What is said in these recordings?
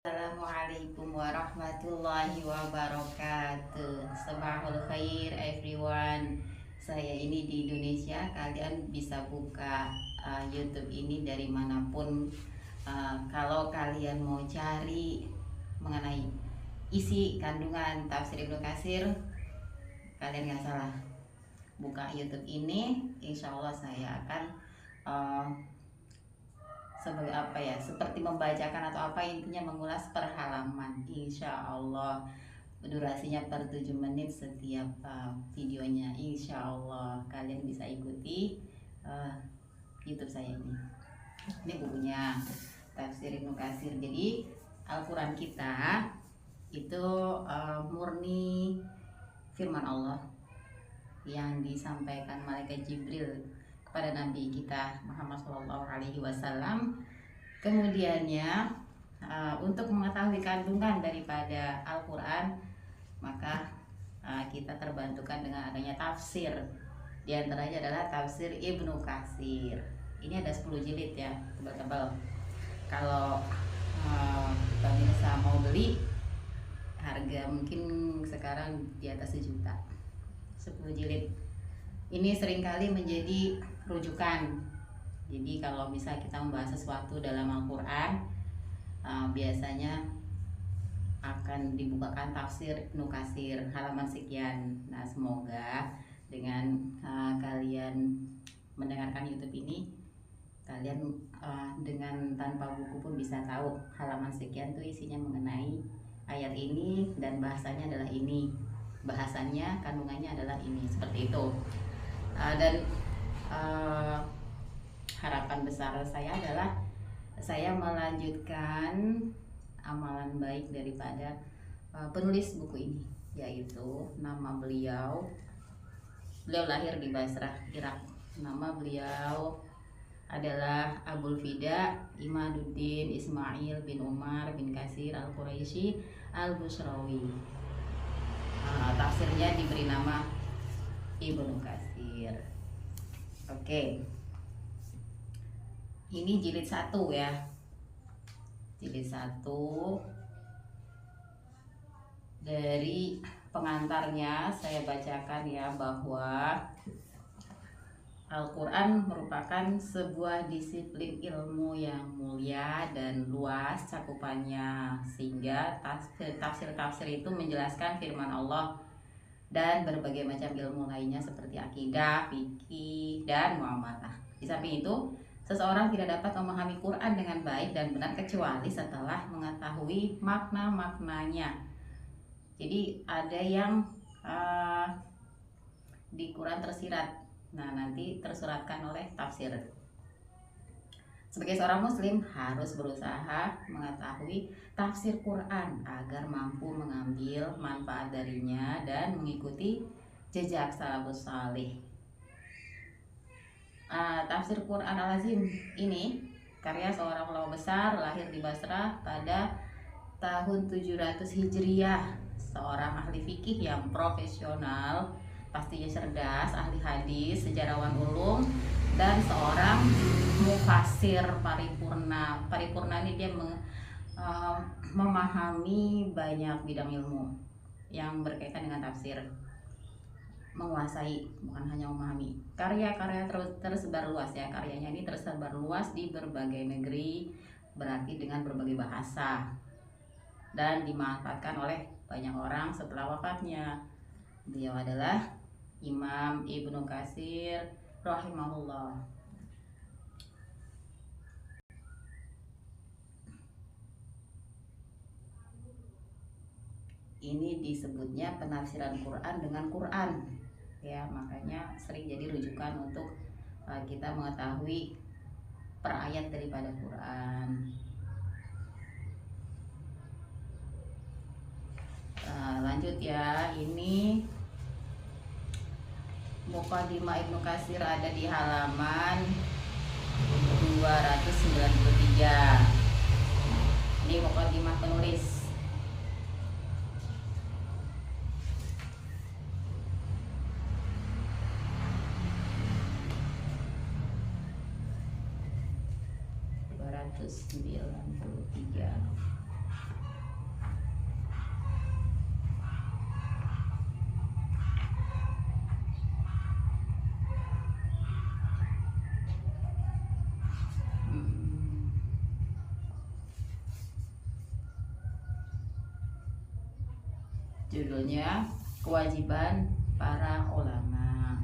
Assalamualaikum warahmatullahi wabarakatuh. Sabahul khair everyone. Saya ini di Indonesia. Kalian bisa buka YouTube ini dari manapun. Kalau kalian mau cari mengenai isi kandungan tafsir Ibnu Katsir, kalian nggak salah. Buka YouTube ini, insya Allah saya akan sebagai apa ya, seperti membacakan atau apa, intinya mengulas per halaman, insya Allah. Durasinya per 7 menit setiap videonya. Insya Allah kalian bisa ikuti YouTube saya ini bukunya Tafsir Ibnu Katsir. Jadi Al-Quran kita itu murni firman Allah yang disampaikan malaikat Jibril kepada Nabi kita Muhammad SAW. Kemudiannya untuk mengetahui kandungan daripada Al-Quran, maka kita terbantukan dengan adanya tafsir. Di antaranya adalah tafsir Ibnu Katsir. Ini ada 10 jilid ya, tebal-tebal. Kalau pemirsa mau beli, harga mungkin sekarang di atas 1 juta. 10 jilid ini seringkali menjadi rujukan. Jadi kalau bisa kita membahas sesuatu dalam Al-Quran, biasanya akan dibukakan tafsir Ibnu Katsir halaman sekian. Nah, semoga dengan kalian mendengarkan YouTube ini, kalian dengan tanpa buku pun bisa tahu halaman sekian itu isinya mengenai ayat ini, dan bahasanya adalah ini, bahasannya, kandungannya adalah ini, seperti itu. Dan harapan besar saya adalah saya melanjutkan amalan baik daripada penulis buku ini, yaitu nama beliau lahir di Basrah, Irak. Nama beliau adalah Abul Fida Imaduddin Ismail bin Umar bin Katsir Al-Quraisy Al-Busrawi. Tafsirnya diberi nama Ibnu Katsir. Oke. Ini jilid 1 ya. Jilid 1. Dari pengantarnya saya bacakan ya, bahwa Al-Quran merupakan sebuah disiplin ilmu yang mulia dan luas cakupannya, sehingga tafsir-tafsir itu menjelaskan firman Allah dan berbagai macam ilmu lainnya seperti akidah, fikih, dan muamalah. Di samping itu, seseorang tidak dapat memahami Quran dengan baik dan benar kecuali setelah mengetahui makna-maknanya. Jadi ada yang di Quran tersirat, nah nanti tersuratkan oleh tafsir. Sebagai seorang muslim harus berusaha mengetahui tafsir Quran agar mampu mengambil manfaat darinya dan mengikuti jejak salafus salih. Tafsir Quran Al-Azim ini karya seorang ulama besar lahir di Basrah pada tahun 700 Hijriah. Seorang ahli fikih yang profesional, pastinya cerdas, ahli hadis, sejarawan ulum, dan seorang mufassir paripurna. Paripurna ini dia memahami banyak bidang ilmu yang berkaitan dengan tafsir. Menguasai, bukan hanya memahami. Karya-karya tersebar luas ya. Karyanya ini tersebar luas di berbagai negeri, berarti dengan berbagai bahasa, dan dimanfaatkan oleh banyak orang setelah wafatnya. Beliau adalah Imam Ibnu Katsir rahimahullah. Ini disebutnya penafsiran Quran dengan Quran ya, makanya sering jadi rujukan untuk kita mengetahui per ayat daripada Quran. Lanjut ya, ini Muqaddimah Ibnu Katsir ada di halaman 293. Ini Muqaddimah penulis. Judulnya Kewajiban Para Ulama.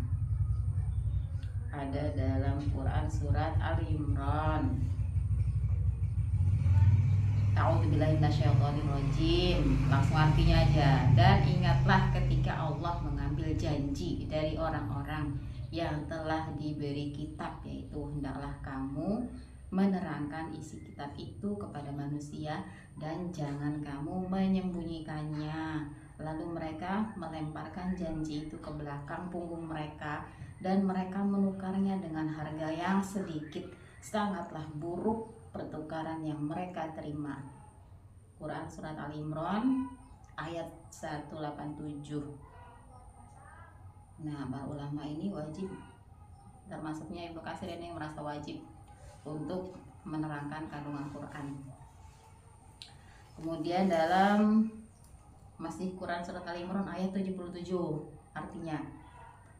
Ada dalam Quran surat Ali Imran. A'udzubillahi minasyaitonirrajim. Langsung artinya aja. Dan ingatlah ketika Allah mengambil janji dari orang-orang yang telah diberi kitab, yaitu hendaklah kamu menerangkan isi kitab itu kepada manusia dan jangan kamu menyembunyikannya. Lalu mereka melemparkan janji itu ke belakang punggung mereka dan mereka menukarnya dengan harga yang sedikit. Sangatlah buruk pertukaran yang mereka terima. Quran surat Ali Imran ayat 187. Nah, para ulama ini wajib, termasuknya Ibnu Katsir ini yang merasa wajib untuk menerangkan kandungan Quran. Kemudian dalam masih Quran surat Ali Imran ayat 77, artinya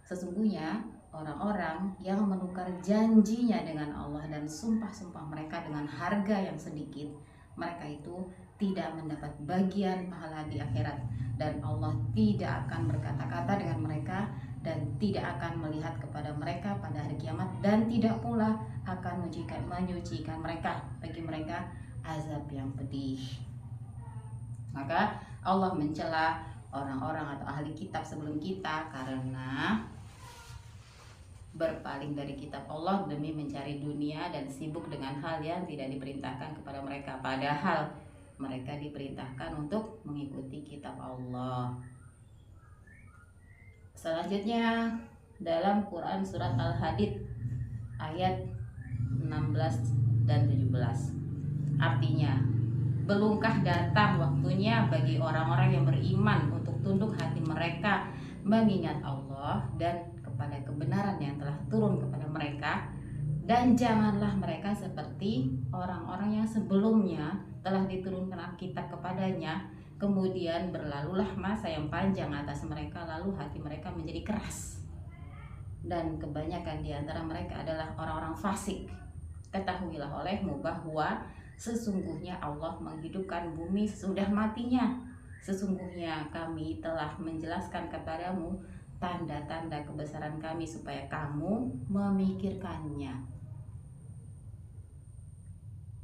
sesungguhnya orang-orang yang menukar janjinya dengan Allah dan sumpah-sumpah mereka dengan harga yang sedikit, mereka itu tidak mendapat bagian pahala di akhirat, dan Allah tidak akan berkata-kata dengan mereka dan tidak akan melihat kepada mereka pada hari kiamat, dan tidak pula akan menyucikan mereka, bagi mereka azab yang pedih. Maka Allah mencela orang-orang atau ahli kitab sebelum kita karena berpaling dari kitab Allah demi mencari dunia dan sibuk dengan hal yang tidak diperintahkan kepada mereka, padahal mereka diperintahkan untuk mengikuti kitab Allah. Selanjutnya dalam Quran surat Al-Hadid ayat 16 dan 17, artinya belumkah datang waktunya bagi orang-orang yang beriman untuk tunduk hati mereka mengingat Allah dan pada kebenaran yang telah turun kepada mereka, dan janganlah mereka seperti orang-orang yang sebelumnya telah diturunkan Alkitab kepadanya, kemudian berlalulah masa yang panjang atas mereka, lalu hati mereka menjadi keras, dan kebanyakan di antara mereka adalah orang-orang fasik. Ketahuilah olehmu bahwa sesungguhnya Allah menghidupkan bumi sesudah matinya. Sesungguhnya kami telah menjelaskan kepadamu tanda-tanda kebesaran kami supaya kamu memikirkannya.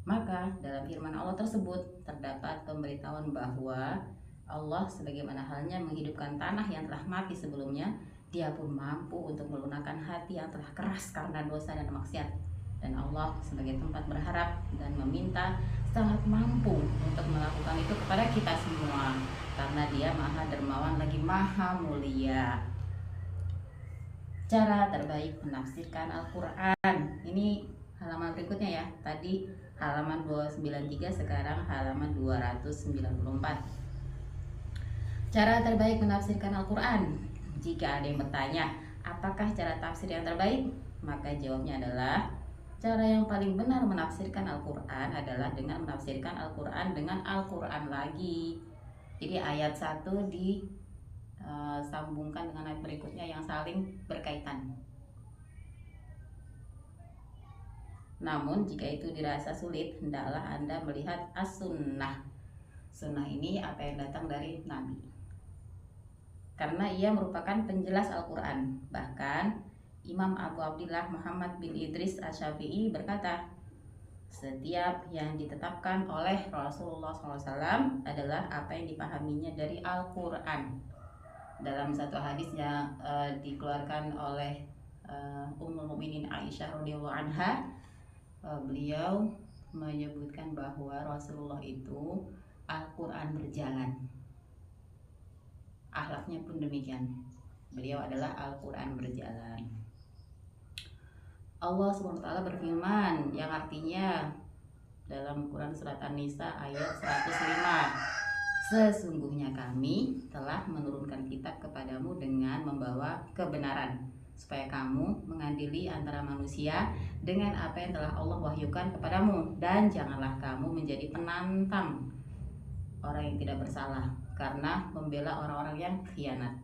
Maka dalam firman Allah tersebut terdapat pemberitahuan bahwa Allah sebagaimana halnya menghidupkan tanah yang telah mati sebelumnya, Dia pun mampu untuk melunakkan hati yang telah keras karena dosa dan maksiat. Dan Allah sebagai tempat berharap dan meminta sangat mampu untuk melakukan itu kepada kita semua, karena Dia Maha Dermawan lagi Maha Mulia. Cara terbaik menafsirkan Al-Quran. Ini halaman berikutnya ya. Tadi halaman 293, sekarang halaman 294. Cara terbaik menafsirkan Al-Quran. Jika ada yang bertanya, apakah cara tafsir yang terbaik? Maka jawabnya adalah, cara yang paling benar menafsirkan Al-Quran adalah dengan menafsirkan Al-Quran dengan Al-Quran lagi. Jadi ayat 1 disambungkan dengan ayat berikutnya yang saling berkaitan. Namun jika itu dirasa sulit, hendaklah Anda melihat as-sunnah. Sunnah ini apa yang datang dari Nabi, karena ia merupakan penjelas Al-Quran. Bahkan Imam Abu Abdillah Muhammad bin Idris Asy-Syafi'i berkata, setiap yang ditetapkan oleh Rasulullah SAW adalah apa yang dipahaminya dari Al-Quran. Dalam satu hadis yang dikeluarkan oleh Ummul Mukminin Aisyah radhiyallahu anha, beliau menyebutkan bahwa Rasulullah itu Al-Quran berjalan. Akhlaknya pun demikian. Beliau adalah Al-Quran berjalan. Allah SWT berfirman yang artinya dalam Quran surat An-Nisa ayat 105, sesungguhnya kami telah menurunkan kitab kepadamu dengan membawa kebenaran, supaya kamu mengadili antara manusia dengan apa yang telah Allah wahyukan kepadamu, dan janganlah kamu menjadi penantang orang yang tidak bersalah karena membela orang-orang yang khianat.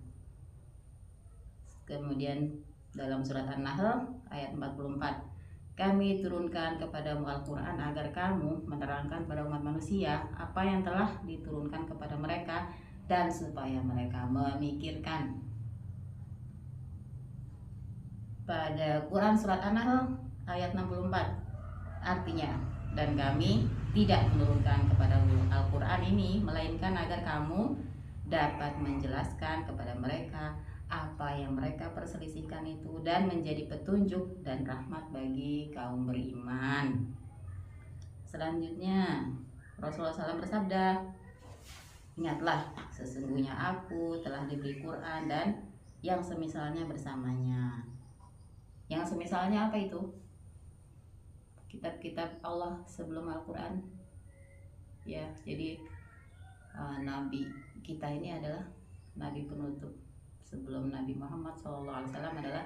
Kemudian dalam surat An-Nahl ayat 44, kami turunkan kepadamu Al-Quran agar kamu menerangkan pada umat manusia apa yang telah diturunkan kepada mereka, dan supaya mereka memikirkan. Pada Quran surat An-Nahl ayat 64, artinya, dan kami tidak menurunkan kepadamu Al-Quran ini melainkan agar kamu dapat menjelaskan kepada mereka apa yang mereka perselisihkan itu dan menjadi petunjuk dan rahmat bagi kaum beriman. Selanjutnya Rasulullah SAW bersabda, ingatlah, sesungguhnya aku telah diberi Quran dan yang semisalnya bersamanya. Yang semisalnya apa itu? Kitab-kitab Allah sebelum Al-Quran. Ya, jadi Nabi kita ini adalah Nabi penutup. Sebelum Nabi Muhammad SAW adalah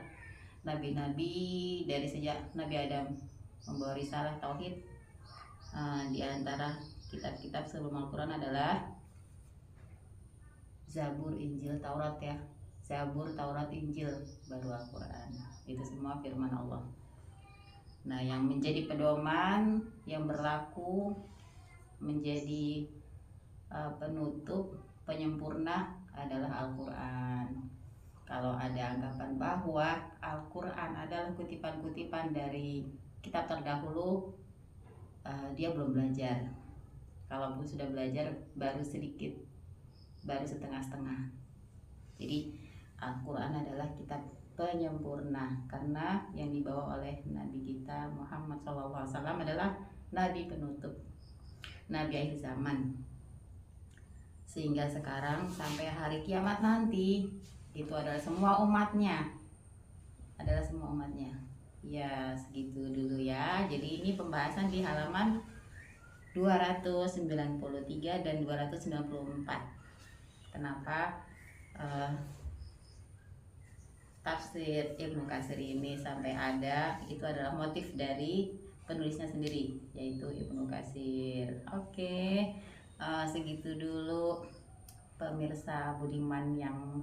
Nabi-Nabi dari sejak Nabi Adam membawa risalah Tauhid. Di antara kitab-kitab sebelum Al-Quran adalah Zabur, Injil, Taurat ya. Zabur, Taurat, Injil, baru Al-Quran. Itu semua firman Allah. Nah, yang menjadi pedoman, yang berlaku, menjadi penutup, penyempurna adalah Al-Quran. Kalau ada anggapan bahwa Al-Quran adalah kutipan-kutipan dari kitab terdahulu, dia belum belajar. Kalaupun sudah belajar, baru sedikit, baru setengah-setengah. Jadi Al-Quran adalah kitab penyempurna karena yang dibawa oleh Nabi kita Muhammad SAW adalah Nabi penutup, Nabi akhir zaman, sehingga sekarang sampai hari kiamat nanti itu adalah semua umatnya, ya. Segitu dulu ya. Jadi ini pembahasan di halaman 293 dan 294. Kenapa tafsir Ibnu Katsir ini sampai ada, itu adalah motif dari penulisnya sendiri, yaitu Ibnu Katsir. Oke, segitu dulu pemirsa budiman yang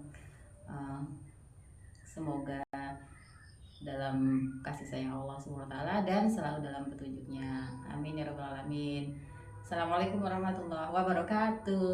semoga dalam kasih sayang Allah SWT dan selalu dalam petunjuknya. Amin ya rabbal alamin. Assalamualaikum warahmatullahi wabarakatuh.